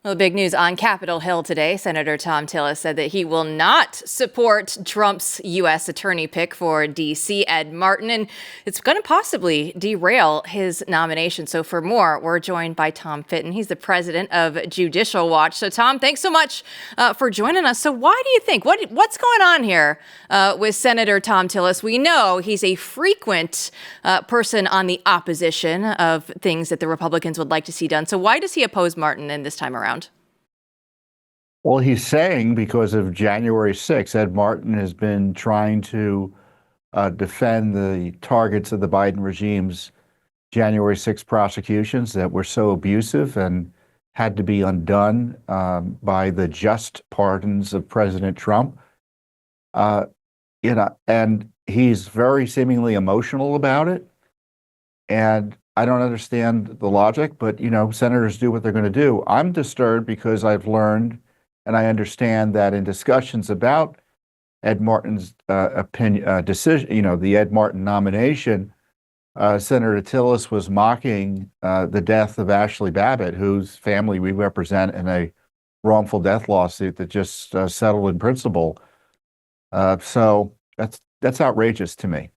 Well, the big news on Capitol Hill today, Senator Thom Tillis said that he will not support Trump's U.S. attorney pick for D.C., Ed Martin, and it's going to possibly derail his nomination. So for more, we're joined by Tom Fitton. He's the president of Judicial Watch. So Tom, thanks so much for joining us. So why do you think, what's going on here with Senator Thom Tillis? We know he's a frequent person on the opposition of things that the Republicans would like to see done. So why does he oppose Martin in this time around? Well, he's saying because of January 6th, Ed Martin has been trying to defend the targets of the Biden regime's January 6th prosecutions that were so abusive and had to be undone by the just pardons of President Trump. And he's very seemingly emotional about it. And I don't understand the logic, but, senators do what they're going to do. I'm disturbed because I've learned and I understand that in discussions about Ed Martin's decision, the Ed Martin nomination, Senator Tillis was mocking the death of Ashley Babbitt, whose family we represent in a wrongful death lawsuit that just settled in principle. So that's outrageous to me.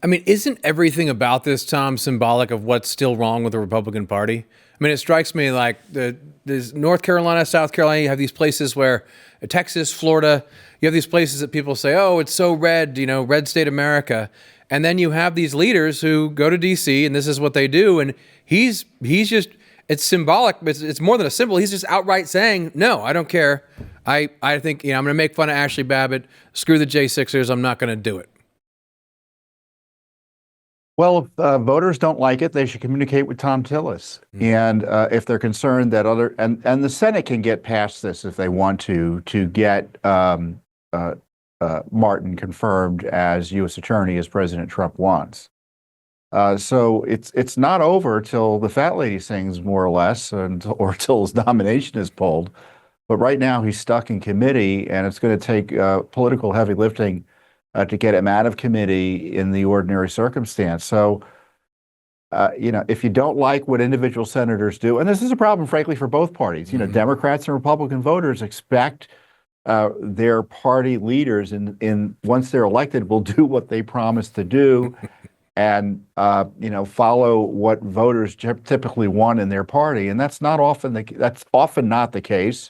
I mean, isn't everything about this, Tom, symbolic of what's still wrong with the Republican Party? I mean, it strikes me like there's North Carolina, South Carolina, you have these places where Texas, Florida, you have these places that people say, oh, it's so red, red state America. And then you have these leaders who go to D.C. and this is what they do. And he's just, it's symbolic. It's more than a symbol. He's just outright saying, no, I don't care. I think, I'm going to make fun of Ashley Babbitt. Screw the J6ers. I'm not going to do it. Well, if voters don't like it, they should communicate with Thom Tillis. Mm-hmm. And if they're concerned that and the Senate can get past this if they want to get Martin confirmed as U.S. attorney as President Trump wants. So it's not over till the fat lady sings, more or less, or till his nomination is pulled. But right now he's stuck in committee, and it's going to take political heavy lifting to get him out of committee in the ordinary circumstance. So, if you don't like what individual senators do, and this is a problem, frankly, for both parties, mm-hmm. Democrats and Republican voters expect their party leaders, once they're elected, will do what they promise to do, and follow what voters typically want in their party, and that's often not the case,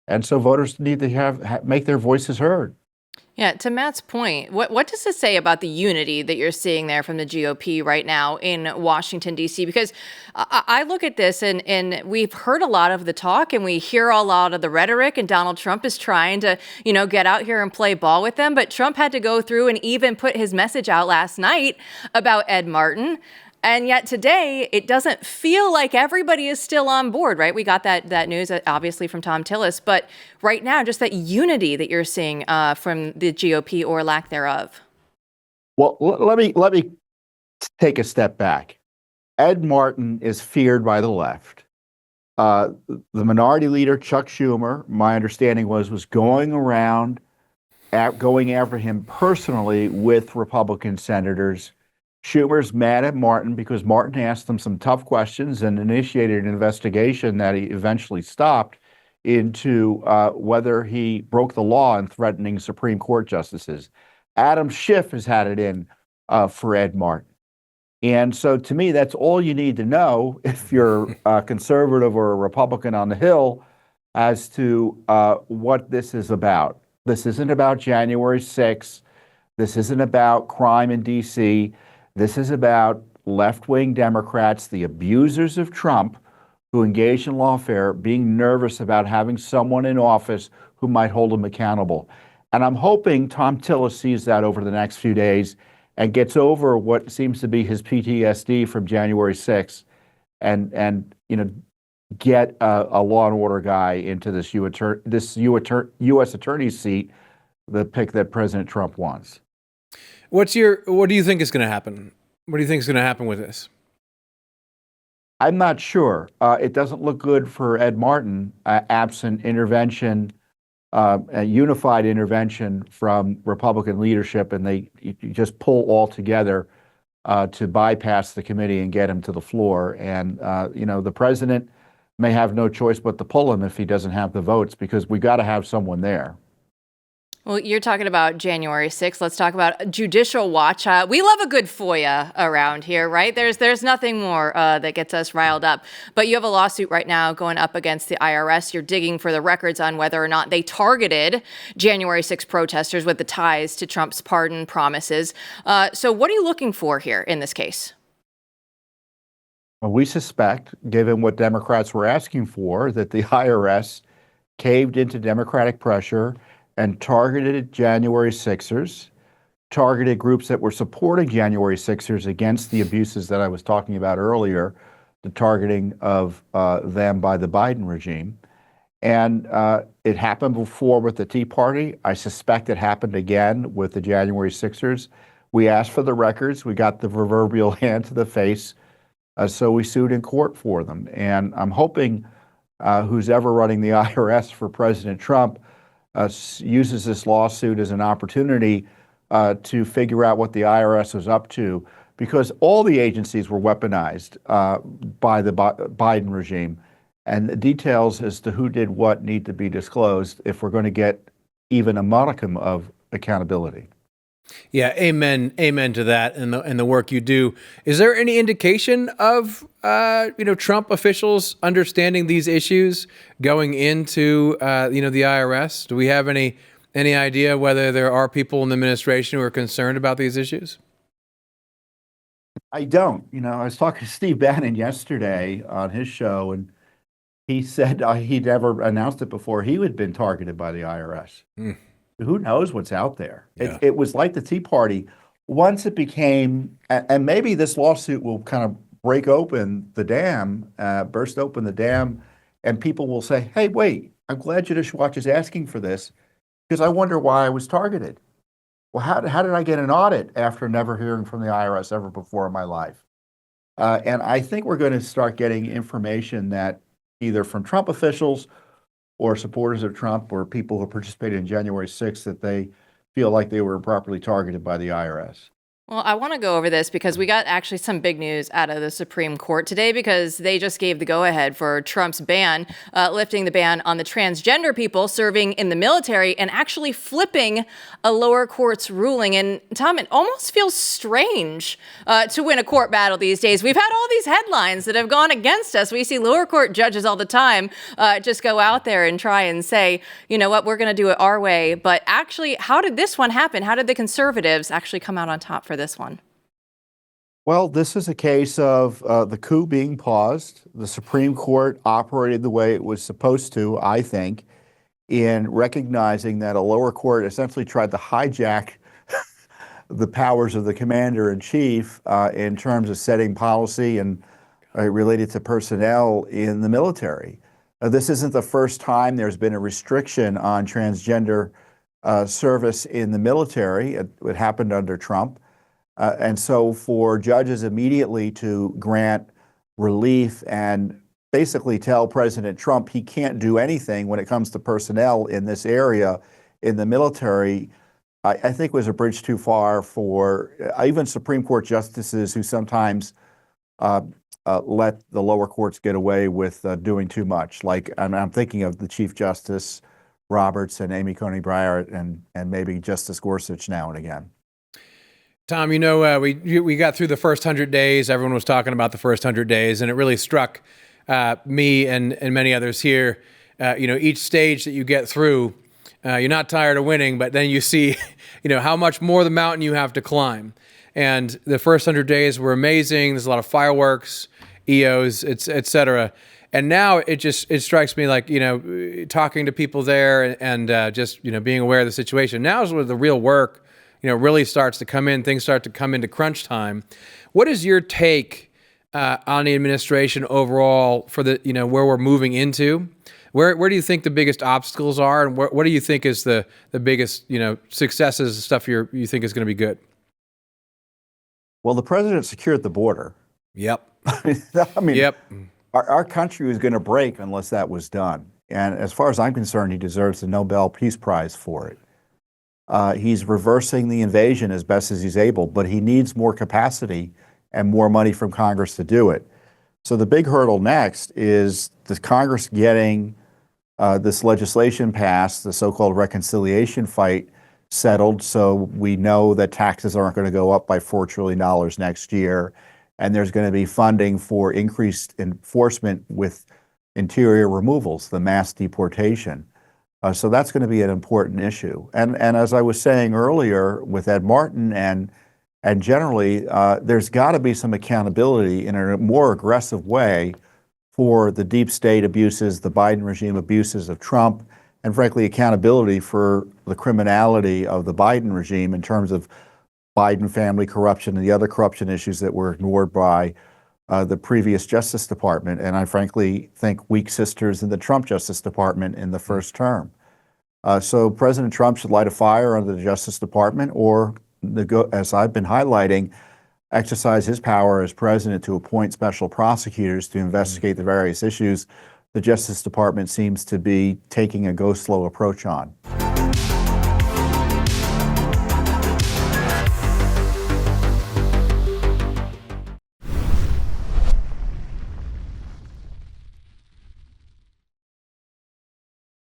and so voters need to make their voices heard. Yeah, to Matt's point, what does this say about the unity that you're seeing there from the GOP right now in Washington, D.C.? Because I look at this and we've heard a lot of the talk and we hear a lot of the rhetoric, and Donald Trump is trying to, get out here and play ball with them. But Trump had to go through and even put his message out last night about Ed Martin. And yet today, it doesn't feel like everybody is still on board, right? We got that news, obviously, from Thom Tillis. But right now, just that unity that you're seeing from the GOP or lack thereof. Well, let me take a step back. Ed Martin is feared by the left. The minority leader, Chuck Schumer, my understanding was going around going after him personally with Republican senators. Schumer's mad at Martin because Martin asked him some tough questions and initiated an investigation that he eventually stopped into whether he broke the law in threatening Supreme Court justices. Adam Schiff has had it in for Ed Martin. And so to me, that's all you need to know if you're a conservative or a Republican on the Hill as to what this is about. This isn't about January 6th. This isn't about crime in D.C. This is about left-wing Democrats, the abusers of Trump, who engage in lawfare, being nervous about having someone in office who might hold them accountable. And I'm hoping Thom Tillis sees that over the next few days and gets over what seems to be his PTSD from January 6th and get a law and order guy into this U.S. attorney's seat, the pick that President Trump wants. What do you think is going to happen? What do you think is going to happen with this? I'm not sure. It doesn't look good for Ed Martin, absent intervention, a unified intervention from Republican leadership, and you just pull all together to bypass the committee and get him to the floor. And the president may have no choice but to pull him if he doesn't have the votes, because we got to have someone there. Well, you're talking about January 6th. Let's talk about Judicial Watch. We love a good FOIA around here, right? There's nothing more that gets us riled up. But you have a lawsuit right now going up against the IRS. You're digging for the records on whether or not they targeted January 6 protesters with the ties to Trump's pardon promises. So what are you looking for here in this case? Well, we suspect, given what Democrats were asking for, that the IRS caved into Democratic pressure and targeted January 6ers, targeted groups that were supporting January 6ers against the abuses that I was talking about earlier, the targeting of them by the Biden regime. And it happened before with the Tea Party. I suspect it happened again with the January 6ers. We asked for the records. We got the proverbial hand to the face. So we sued in court for them. And I'm hoping who's ever running the IRS for President Trump uses this lawsuit as an opportunity to figure out what the IRS was up to, because all the agencies were weaponized by the Biden regime, and the details as to who did what need to be disclosed if we're going to get even a modicum of accountability. Yeah, amen to that, and the work you do. Is there any indication of Trump officials understanding these issues going into the IRS? Do we have any idea whether there are people in the administration who are concerned about these issues? I don't. I was talking to Steve Bannon yesterday on his show, and he said he'd never announced it before. He had been targeted by the IRS. Who knows what's out there? Yeah. It was like the Tea Party. Once it became, and maybe this lawsuit will kind of break open the dam, burst open the dam, and people will say, hey, wait, I'm glad Judicial Watch is asking for this, because I wonder why I was targeted. Well, how did I get an audit after never hearing from the IRS ever before in my life? And I think we're going to start getting information that either from Trump officials or supporters of Trump or people who participated in January 6th, that they feel like they were improperly targeted by the IRS. Well, I want to go over this because we got actually some big news out of the Supreme Court today, because they just gave the go-ahead for Trump's ban, lifting the ban on the transgender people serving in the military and actually flipping a lower court's ruling. And Tom, it almost feels strange to win a court battle these days. We've had all these headlines that have gone against us. We see lower court judges all the time just go out there and try and say, you know what, we're going to do it our way. But actually, how did this one happen? How did the conservatives actually come out on top for this one? Well, this is a case of the coup being paused. The Supreme Court operated the way it was supposed to, I think, in recognizing that a lower court essentially tried to hijack the powers of the commander-in-chief in terms of setting policy and related to personnel in the military. This isn't the first time there's been a restriction on transgender service in the military. It happened under Trump. And so for judges immediately to grant relief and basically tell President Trump he can't do anything when it comes to personnel in this area in the military, I think was a bridge too far for even Supreme Court justices who sometimes let the lower courts get away with doing too much. Like I'm thinking of the Chief Justice Roberts and Amy Coney Barrett and maybe Justice Gorsuch now and again. Tom, we got through the first 100 days. Everyone was talking about the first 100 days, and it really struck me and many others here. Each stage that you get through, you're not tired of winning, but then you see, how much more the mountain you have to climb. And the first 100 days were amazing. There's a lot of fireworks, EOs, et cetera. And now it strikes me like, talking to people there and just, being aware of the situation. Now is where the real work really starts to come in. Things start to come into crunch time. What is your take on the administration overall for the, where we're moving into? Where do you think the biggest obstacles are, and what do you think is the biggest, successes, stuff you think is going to be good? Well, the president secured the border. Yep. Yep. Our country was going to break unless that was done. And as far as I'm concerned, he deserves the Nobel Peace Prize for it. He's reversing the invasion as best as he's able, but he needs more capacity and more money from Congress to do it. So the big hurdle next is the Congress getting this legislation passed, the so-called reconciliation fight settled, so we know that taxes aren't going to go up by $4 trillion next year, and there's going to be funding for increased enforcement with interior removals, the mass deportation. So that's going to be an important issue. And as I was saying earlier with Ed Martin and generally, there's got to be some accountability in a more aggressive way for the deep state abuses, the Biden regime abuses of Trump, and frankly, accountability for the criminality of the Biden regime in terms of Biden family corruption and the other corruption issues that were ignored by the previous Justice Department. And I frankly think weak sisters in the Trump Justice Department in the first term. So President Trump should light a fire under the Justice Department or, as I've been highlighting, exercise his power as president to appoint special prosecutors to investigate the various issues the Justice Department seems to be taking a go slow approach on.